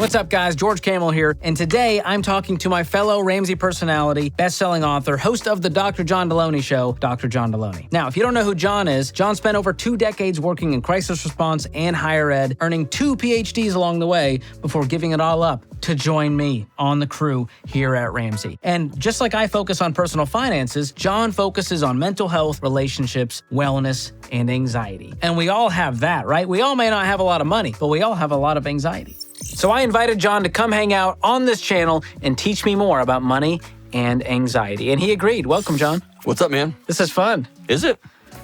What's up, guys? George Kamel here, and today I'm talking to my fellow Ramsey personality, best-selling author, host of the Dr. John Delony Show, Dr. John Delony. Now, if you don't know who John is, John spent over 2 decades working in crisis response and higher ed, earning 2 PhDs along the way before giving it all up to join me on the crew here at Ramsey. And just like I focus on personal finances, John focuses on mental health, relationships, wellness, and anxiety. And we all have that, right? We all may not have a lot of money, but we all have a lot of anxiety. So I invited John to come hang out on this channel and teach me more about money and anxiety. And he agreed. Welcome, John. What's up, man? This is fun. Is it?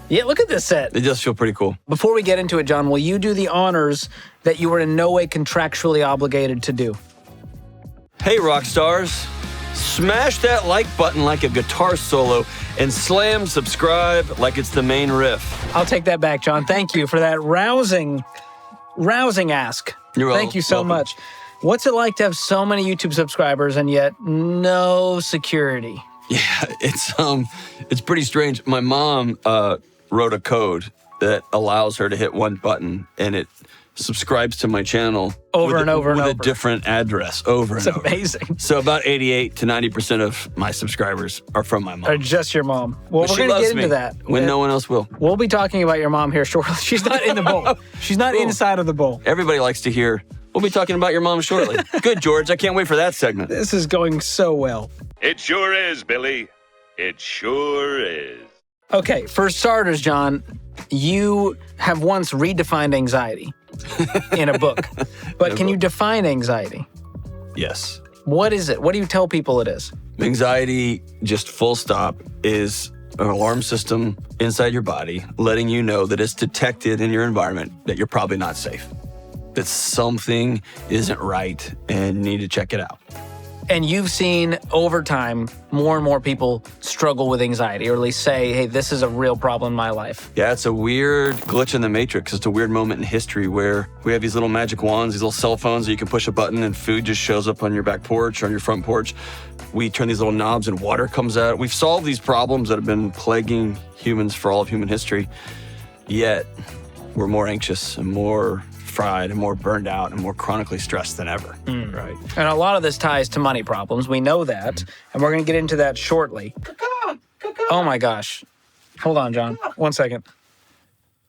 Yeah, look at this set. It does feel pretty cool. Before we get into it, John, will you do the honors that you were in no way contractually obligated to do? Hey, rock stars. Smash that like button like a guitar solo and slam subscribe like it's the main riff. I'll take that back, John. Thank you for that rousing ask. Thank you so much. What's it like to have so many YouTube subscribers and yet no security? Yeah, it's pretty strange. My mom wrote a code that allows her to hit one button and it subscribes to my channel over and over with a different address over and over. It's amazing. So about 88 to 90% of my subscribers are from my mom. Or just your mom. Well, But we're going to get into that. When no one else will. We'll be talking about your mom here shortly. She's not in the bowl. She's not inside of the bowl. Everybody likes to hear, we'll be talking about your mom shortly. Good, George. I can't wait for that segment. This is going so well. It sure is, Billy. It sure is. Okay, for starters, John, you have once redefined anxiety in a book. But can you define anxiety? Yes. What is it? What do you tell people it is? Anxiety, just full stop, is an alarm system inside your body letting you know that it's detected in your environment that you're probably not safe, that something isn't right and you need to check it out. And you've seen over time more and more people struggle with anxiety, or at least say, hey, this is a real problem in my life. Yeah, it's a weird glitch in the matrix. It's a weird moment in history where we have these little magic wands, these little cell phones that you can push a button and food just shows up on your back porch or on your front porch. We turn these little knobs and water comes out. We've solved these problems that have been plaguing humans for all of human history, yet we're more anxious and more fried and more burned out and more chronically stressed than ever, right? And a lot of this ties to money problems. We know that, and we're going to get into that shortly. Oh my gosh. Hold on, John. 1 second.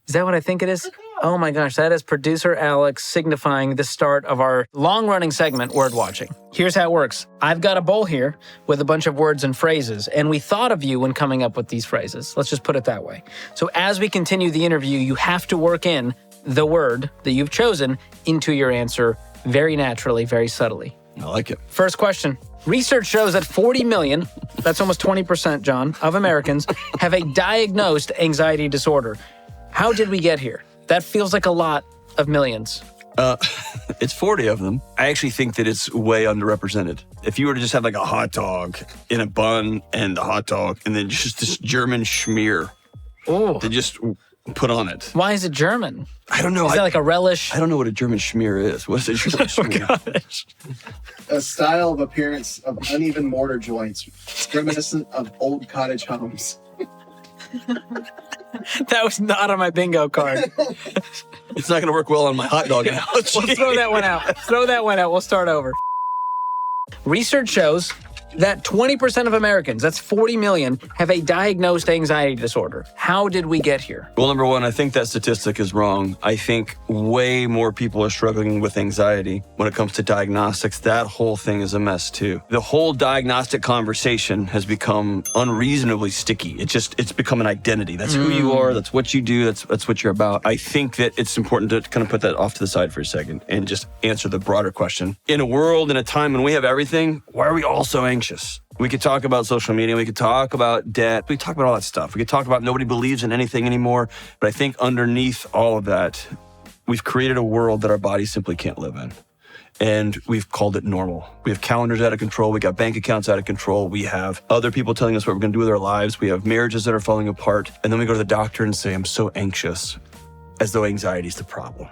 Is that what I think it is? Oh my gosh, that is producer Alex signifying the start of our long-running segment, Word Watching. Here's how it works. I've got a bowl here with a bunch of words and phrases, and we thought of you when coming up with these phrases. Let's just put it that way. So as we continue the interview, you have to work in the word that you've chosen into your answer very naturally, very subtly. I like it. First question. Research shows that 40 million, that's almost 20%, John, of Americans have a diagnosed anxiety disorder. How did we get here? That feels like a lot of millions. It's 40 of them. I actually think that it's way underrepresented. If you were to just have like a hot dog in a bun and the hot dog and then just this German schmear to just put on it. Why is it German? I don't know. Is that like a relish? I don't know what a German schmear is. What is a German schmear? Gosh. A style of appearance of uneven mortar joints, reminiscent of old cottage homes. That was not on my bingo card. It's not going to work well on my hot dog analogy. We'll throw that one out. Throw that one out. We'll start over. Research shows that 20% of Americans, that's 40 million, have a diagnosed anxiety disorder. How did we get here? Well, number one, I think that statistic is wrong. I think way more people are struggling with anxiety when it comes to diagnostics. That whole thing is a mess too. The whole diagnostic conversation has become unreasonably sticky. It's become an identity. That's who you are. That's what you do. That's what you're about. I think that it's important to kind of put that off to the side for a second and just answer the broader question. In a world, in a time when we have everything, why are we all so anxious? We could talk about social media. We could talk about debt. We could talk about all that stuff. We could talk about nobody believes in anything anymore. But I think underneath all of that, we've created a world that our bodies simply can't live in. And we've called it normal. We have calendars out of control. We got bank accounts out of control. We have other people telling us what we're going to do with our lives. We have marriages that are falling apart. And then we go to the doctor and say, I'm so anxious. as though anxiety is the problem.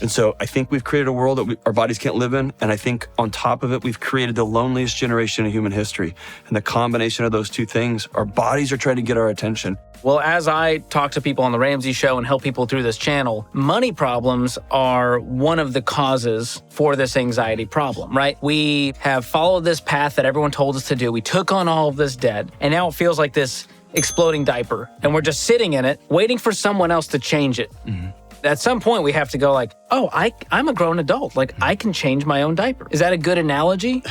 And so I think we've created a world that our bodies can't live in. And I think on top of it, we've created the loneliest generation in human history. And the combination of those two things, our bodies are trying to get our attention. Well, as I talk to people on the Ramsey Show and help people through this channel, money problems are one of the causes for this anxiety problem, right? We have followed this path that everyone told us to do. We took on all of this debt, and now it feels like this exploding diaper, and we're just sitting in it, waiting for someone else to change it. Mm-hmm. At some point, we have to go like, oh, I'm a grown adult. Like, I can change my own diaper. Is that a good analogy?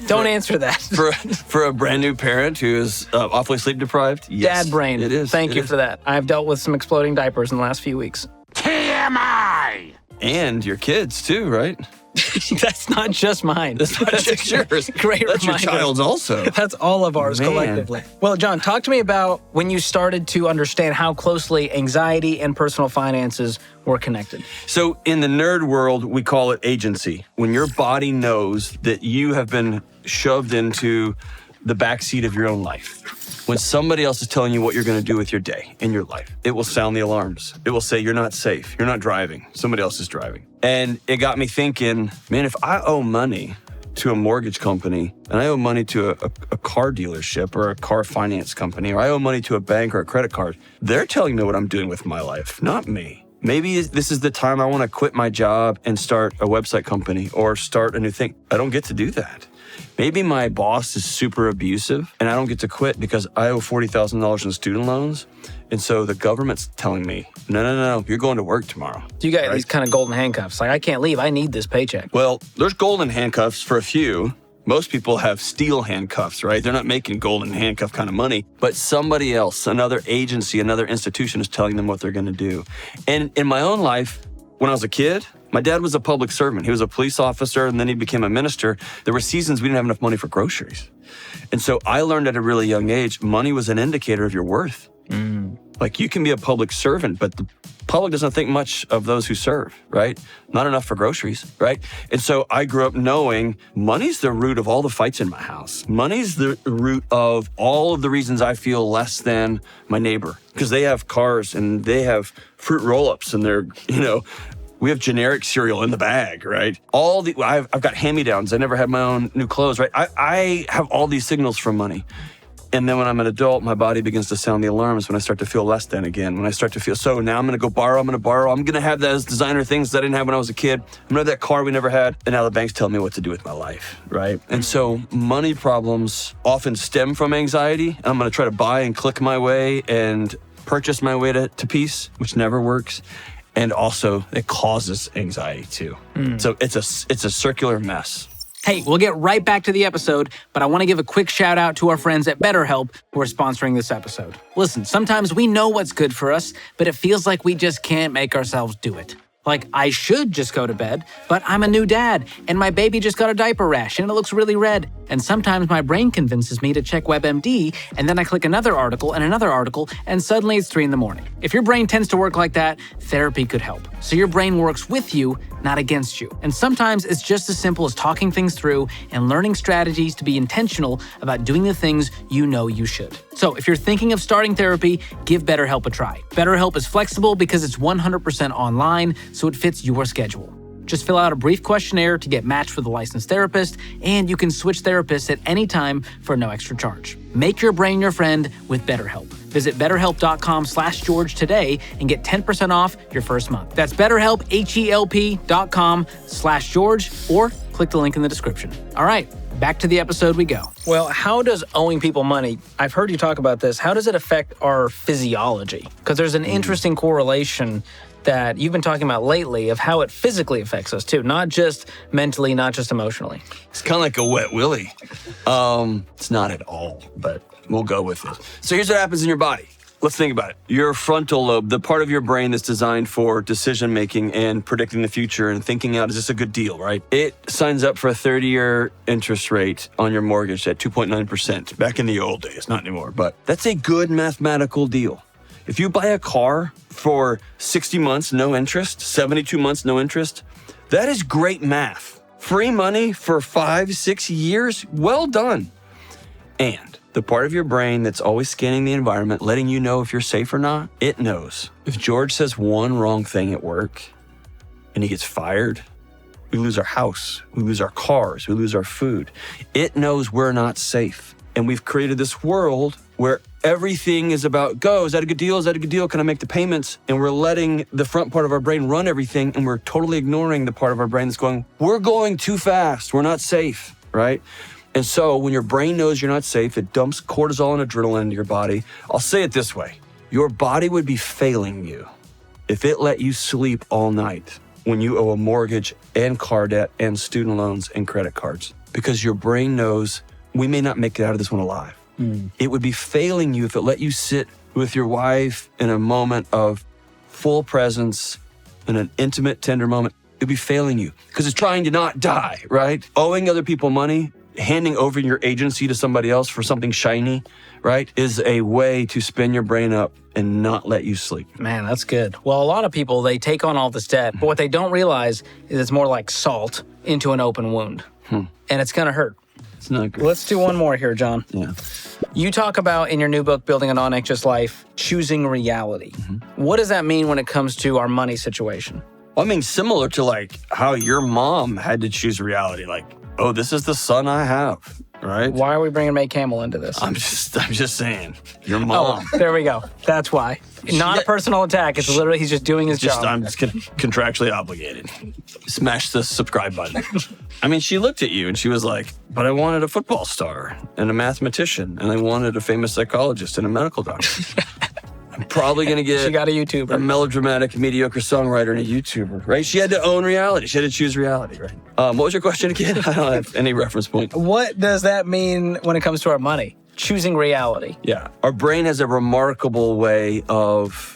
Don't answer that. For a brand new parent who is awfully sleep deprived, yes. Dad brain. It is. Thank you for that. I've dealt with some exploding diapers in the last few weeks. TMI! And your kids too, right? That's not just mine. That's not just yours. Great That's reminder. your child's also. That's all of ours Man. collectively. Well, John, talk to me about when you started to understand how closely anxiety and personal finances were connected. So in the nerd world, we call it agency. When your body knows that you have been shoved into the backseat of your own life. When somebody else is telling you what you're going to do with your day and your life, it will sound the alarms. It will say, you're not safe. You're not driving. Somebody else is driving. And it got me thinking, man, if I owe money to a mortgage company and I owe money to a car dealership or a car finance company, or I owe money to a bank or a credit card, they're telling me what I'm doing with my life, not me. Maybe this is the time I want to quit my job and start a website company or start a new thing. I don't get to do that. Maybe my boss is super abusive and I don't get to quit because I owe $40,000 in student loans. And so the government's telling me, no, you're going to work tomorrow. You got these kind of golden handcuffs. Like, I can't leave. I need this paycheck. Well, there's golden handcuffs for a few. Most people have steel handcuffs, right? They're not making golden handcuff kind of money, but somebody else, another agency, another institution is telling them what they're going to do. And in my own life, when I was a kid, my dad was a public servant. He was a police officer, and then he became a minister. There were seasons we didn't have enough money for groceries. And so I learned at a really young age, money was an indicator of your worth. Like, you can be a public servant, but the public doesn't think much of those who serve, right? Not enough for groceries, right? And so I grew up knowing money's the root of all the fights in my house. Money's the root of all of the reasons I feel less than my neighbor, because they have cars and they have fruit roll-ups and they're, we have generic cereal in the bag, right? I've got hand-me-downs. I never had my own new clothes, right? I have all these signals from money. And then when I'm an adult, my body begins to sound the alarms when I start to feel less than again. When I start to feel, so now I'm going to go borrow, I'm going to have those designer things that I didn't have when I was a kid. I'm going to have that car we never had. And now the bank's telling me what to do with my life, right? And so money problems often stem from anxiety. And I'm going to try to buy and click my way and purchase my way to peace, which never works. And also it causes anxiety too. So it's a circular mess. Hey, we'll get right back to the episode, but I want to give a quick shout out to our friends at Betterhelp who are sponsoring this episode. Listen, sometimes we know what's good for us, but it feels like we just can't make ourselves do it. Like, I should just go to bed, but I'm a new dad, and my baby just got a diaper rash, and it looks really red. And sometimes my brain convinces me to check WebMD, and then I click another article, and suddenly it's 3 a.m. If your brain tends to work like that, therapy could help. So your brain works with you, not against you. And sometimes it's just as simple as talking things through and learning strategies to be intentional about doing the things you know you should. So if you're thinking of starting therapy, give BetterHelp a try. BetterHelp is flexible because it's 100% online, so it fits your schedule. Just fill out a brief questionnaire to get matched with a licensed therapist, and you can switch therapists at any time for no extra charge. Make your brain your friend with BetterHelp. Visit BetterHelp.com/George today and get 10% off your first month. That's BetterHelp, HELP.com/George, or click the link in the description. All right, back to the episode we go. Well, how does owing people money, I've heard you talk about this, how does it affect our physiology? Because there's an interesting correlation that you've been talking about lately of how it physically affects us too, not just mentally, not just emotionally. It's kind of like a wet willy. It's not at all, but we'll go with it. So here's what happens in your body. Let's think about it. Your frontal lobe, the part of your brain that's designed for decision-making and predicting the future and thinking out, is this a good deal, right? It signs up for a 30-year interest rate on your mortgage at 2.9%. Back in the old days, not anymore, but that's a good mathematical deal. If you buy a car for 60 months, no interest, 72 months, no interest, that is great math. Free money for 5-6 years, well done. And The part of your brain that's always scanning the environment, letting you know if you're safe or not, it knows. If George says one wrong thing at work and he gets fired, we lose our house, we lose our cars, we lose our food. It knows we're not safe. And we've created this world where everything is about, is that a good deal? Is that a good deal? Can I make the payments? And we're letting the front part of our brain run everything, and we're totally ignoring the part of our brain that's going, we're going too fast, we're not safe, right? And so when your brain knows you're not safe, it dumps cortisol and adrenaline into your body. I'll say it this way. Your body would be failing you if it let you sleep all night when you owe a mortgage and car debt and student loans and credit cards, because your brain knows we may not make it out of this one alive. It would be failing you if it let you sit with your wife in a moment of full presence, in an intimate, tender moment. It'd be failing you because it's trying to not die, right? Owing other people money, handing over your agency to somebody else for something shiny, right, is a way to spin your brain up and not let you sleep. Man, that's good. Well, a lot of people, they take on all this debt, but what they don't realize is it's more like salt into an open wound, and it's going to hurt. It's not good. Let's do one more here, John. Yeah. You talk about in your new book, Building a Non-Anxious Life, choosing reality. What does that mean when it comes to our money situation? Well, I mean, similar to like how your mom had to choose reality, like, oh, this is the son I have, right? Why are we bringing May Kamel into this? I'm just saying, your mom. Oh, there we go. That's why. Not a personal attack. It's literally he's just doing his job. I'm just contractually obligated. Smash the subscribe button. I mean, she looked at you and she was like, but I wanted a football star and a mathematician and I wanted a famous psychologist and a medical doctor. I'm probably going to get She got a YouTuber. a melodramatic, mediocre songwriter and a YouTuber, right? She had to own reality. She had to choose reality, right? What was your question again? I don't have any reference point. What does that mean when it comes to our money? Choosing reality. Yeah. Our brain has a remarkable way of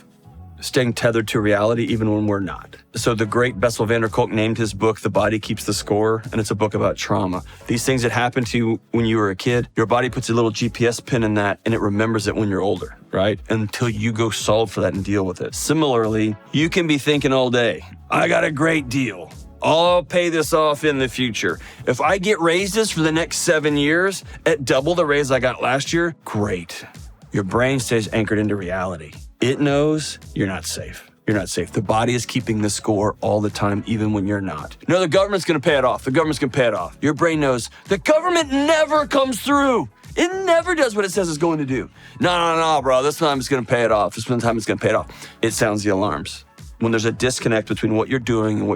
staying tethered to reality even when we're not. So the great Bessel van der Kolk named his book, The Body Keeps the Score, and it's a book about trauma. These things that happened to you when you were a kid, your body puts a little GPS pin in that and it remembers it when you're older, right? Until you go solve for that and deal with it. Similarly, you can be thinking all day, I got a great deal. I'll pay this off in the future. If I get raises for the next 7 years at double the raise I got last year, great. Your brain stays anchored into reality. It knows you're not safe. You're not safe. The body is keeping the score all the time, even when you're not. No, the government's going to pay it off. The government's going to pay it off. Your brain knows the government never comes through. It never does what it says it's going to do. No, bro. This time it's going to pay it off. This time it's going to pay it off. It sounds the alarms. When there's a disconnect between what you're doing and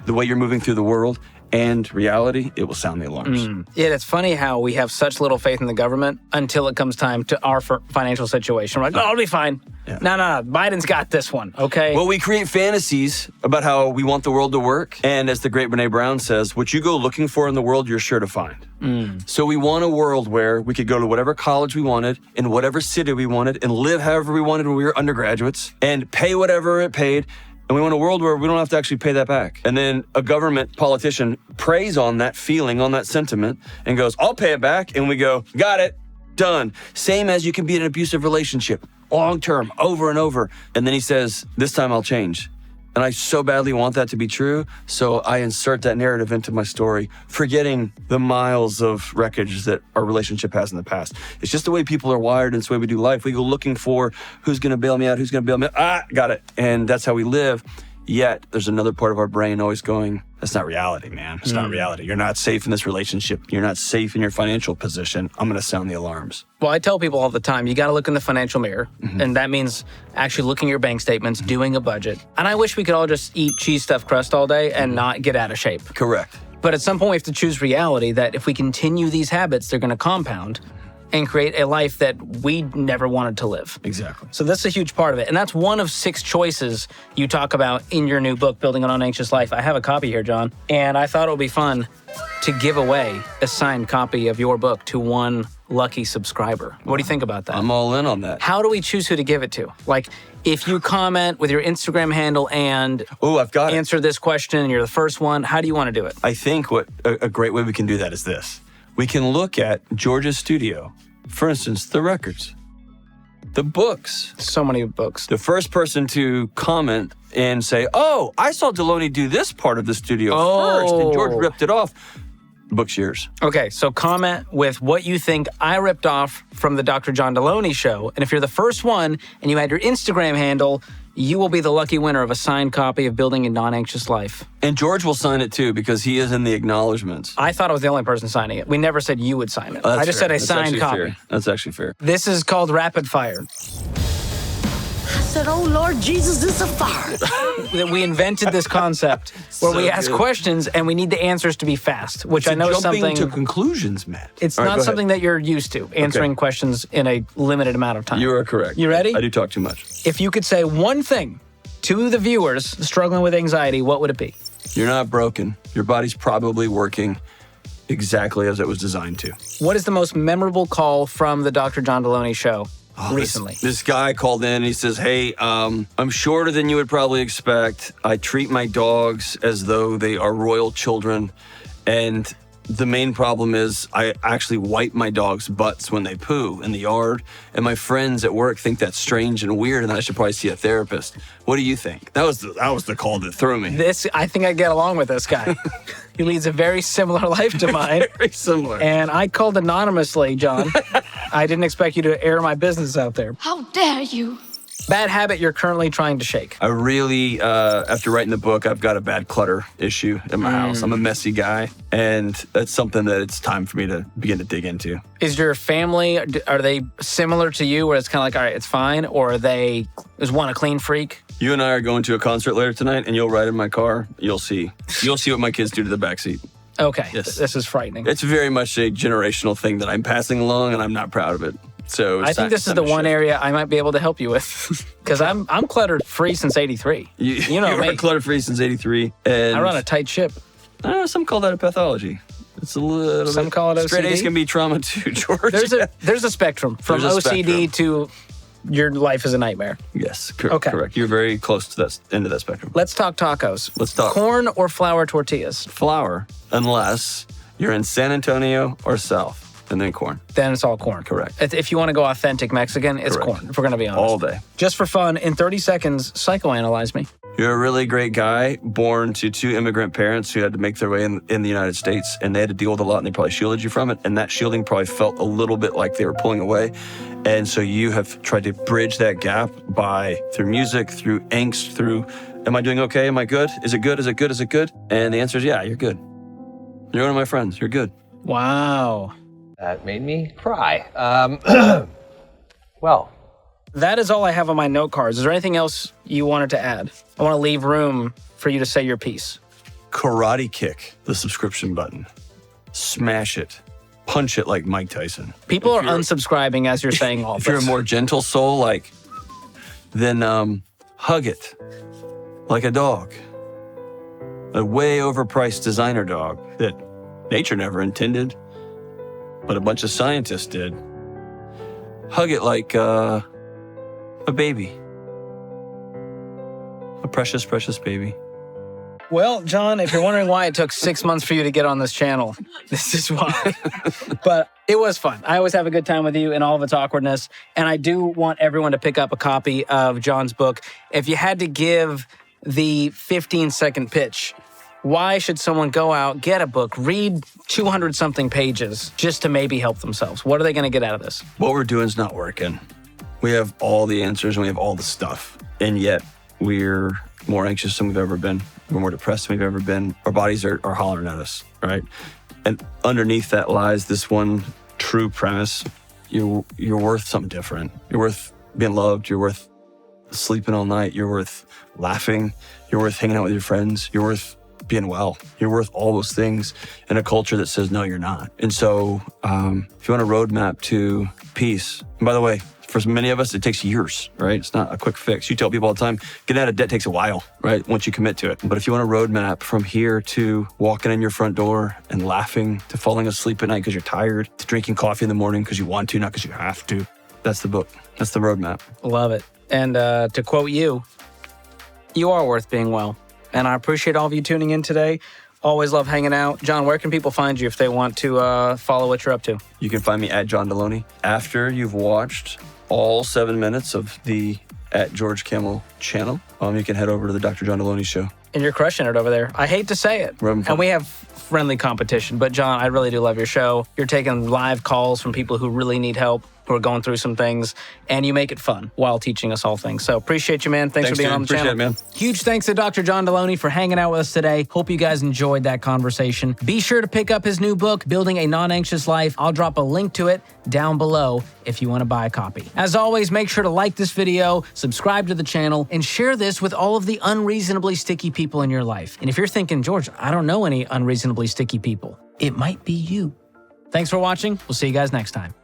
the way you're moving through the world and reality, it will sound the alarms. Yeah, it's funny how we have such little faith in the government until it comes time to our financial situation. We're like, I'll be fine. Yeah. No, Biden's got this one, okay? Well, we create fantasies about how we want the world to work. And as the great Brene Brown says, what you go looking for in the world, you're sure to find. So we want a world where we could go to whatever college we wanted, in whatever city we wanted, and live however we wanted when we were undergraduates, and pay whatever it paid. And we want a world where we don't have to actually pay that back. And then a government politician preys on that feeling, on that sentiment, and goes, I'll pay it back. And we go, got it, done. Same as you can be in an abusive relationship, long term, over and over. And then he says, this time I'll change. And I so badly want that to be true, so I insert that narrative into my story, forgetting the miles of wreckage that our relationship has in the past. It's just the way people are wired, and it's the way we do life. We go looking for who's going to bail me out, who's going to bail me out. Got it. And that's how we live. Yet there's another part of our brain always going, that's not reality, man. It's not reality. You're not safe in this relationship. You're not safe in your financial position. I'm going to sound the alarms. Well, I tell people all the time, you got to look in the financial mirror. And that means actually looking at your bank statements, doing a budget. And I wish we could all just eat cheese stuffed crust all day and not get out of shape. Correct. But at some point, we have to choose reality that if we continue these habits, they're going to compound and create a life that we never wanted to live. Exactly. So that's a huge part of it. And that's one of 6 choices you talk about in your new book, Building a Non-Anxious Life. I have a copy here, John. And I thought it would be fun to give away a signed copy of your book to one lucky subscriber. What do you think about that? I'm all in on that. How do we choose who to give it to? Like, if you comment with your Instagram handle and I've got answer this question and you're the first one, how do you want to do it? I think what a great way we can do that is this. We can look at George's studio, for instance, the records, the books. So many books. The first person to comment and say, I saw Delony do this part of the studio first, and George ripped it off. The book's yours. Okay, so comment with what you think I ripped off from the Dr. John Delony show. And if you're the first one and you had your Instagram handle, you will be the lucky winner of a signed copy of Building a Non-Anxious Life. And George will sign it too because he is in the acknowledgments. I thought I was the only person signing it. We never said you would sign it. Oh, I just said a signed copy. Fair. That's actually fair. This is called Rapid Fire. I said, oh, Lord Jesus, this is a fire. We invented this concept where we ask questions and we need the answers to be fast, which I know is something... Jumping to conclusions, Matt. It's not something that you're used to, answering questions in a limited amount of time. You are correct. You ready? I do talk too much. If you could say one thing to the viewers struggling with anxiety, what would it be? You're not broken. Your body's probably working exactly as it was designed to. What is the most memorable call from the Dr. John Delony show recently? This guy called in and he says, hey, I'm shorter than you would probably expect. I treat my dogs as though they are royal children. And the main problem is I actually wipe my dogs' butts when they poo in the yard. And my friends at work think that's strange and weird and that I should probably see a therapist. What do you think? That was the call that threw me. I think I get along with this guy. He leads a very similar life to mine. Very similar. And I called anonymously, John. I didn't expect you to air my business out there. How dare you? Bad habit you're currently trying to shake. I really, after writing the book, I've got a bad clutter issue in my house. I'm a messy guy, and that's something that it's time for me to begin to dig into. Is your family, are they similar to you where it's kind of like, all right, it's fine? Or is one a clean freak? You and I are going to a concert later tonight, and you'll ride in my car. You'll see. You'll see what my kids do to the backseat. Okay, Yes. This is frightening. It's very much a generational thing that I'm passing along, and I'm not proud of it. So I think this is the one area I might be able to help you with, because I'm cluttered free since '83. You know me. You're clutter free since '83, and I run a tight ship. Some call that a pathology. It's a little. Some bit. call it OCD. Straight A's can be trauma too, George. There's a spectrum from There's a OCD to your life is a nightmare. Yes, correct. Okay. Correct. You're very close to that end of that spectrum. Let's talk tacos. Let's talk. Corn or flour tortillas? Flour, unless you're in San Antonio or South. And then corn. Then it's all corn. Correct. If you want to go authentic Mexican, it's Correct. corn, if we're going to be honest. All day. Just for fun, in 30 seconds, psychoanalyze me. You're a really great guy, born to two immigrant parents who had to make their way in the United States, and they had to deal with a lot, and they probably shielded you from it, and that shielding probably felt a little bit like they were pulling away. And so you have tried to bridge that gap through music, through angst, through, am I doing okay? Am I good? Is it good? Is it good? Is it good? And the answer is, yeah, you're good. You're one of my friends. You're good. Wow. That made me cry. Well. That is all I have on my note cards. Is there anything else you wanted to add? I want to leave room for you to say your piece. Karate kick the subscription button. Smash it. Punch it like Mike Tyson. People are unsubscribing as you're saying all this. If you're a more gentle soul, then hug it like a dog. A way overpriced designer dog that nature never intended, but a bunch of scientists did. Hug it like a baby. A precious, precious baby. Well, John, if you're wondering why it took 6 months for you to get on this channel, this is why. But it was fun. I always have a good time with you in all of its awkwardness. And I do want everyone to pick up a copy of John's book. If you had to give the 15-second pitch, why should someone go out, get a book, read 200-something pages just to maybe help themselves? What are they going to get out of this? What we're doing is not working. We have all the answers and we have all the stuff. And yet we're more anxious than we've ever been. We're more depressed than we've ever been. Our bodies are hollering at us, right? And underneath that lies this one true premise. You're worth something different. You're worth being loved. You're worth sleeping all night. You're worth laughing. You're worth hanging out with your friends. You're worth being well. You're worth all those things in a culture that says, no, you're not. And so if you want a roadmap to peace, and by the way, for many of us, it takes years, right? It's not a quick fix. You tell people all the time, getting out of debt takes a while, right? Once you commit to it. But if you want a roadmap from here to walking in your front door and laughing, to falling asleep at night because you're tired, to drinking coffee in the morning because you want to, not because you have to, that's the book. That's the roadmap. Love it. And to quote you, you are worth being well. And I appreciate all of you tuning in today. Always love hanging out. John, where can people find you if they want to follow what you're up to? You can find me at John Delony. After you've watched all 7 minutes of the at George Kamel channel. You can head over to the Dr. John Delony Show. And you're crushing it over there. I hate to say it. And we have friendly competition, but John, I really do love your show. You're taking live calls from people who really need help, who are going through some things, and you make it fun while teaching us all things. So appreciate you, man. Thanks for being on the channel. Appreciate it, man. Huge thanks to Dr. John Delony for hanging out with us today. Hope you guys enjoyed that conversation. Be sure to pick up his new book, Building a Non-Anxious Life. I'll drop a link to it down below if you want to buy a copy. As always, make sure to like this video, subscribe to the channel, and share this with all of the unreasonably sticky people in your life. And if you're thinking, George, I don't know any unreasonably sticky people, it might be you. Thanks for watching. We'll see you guys next time.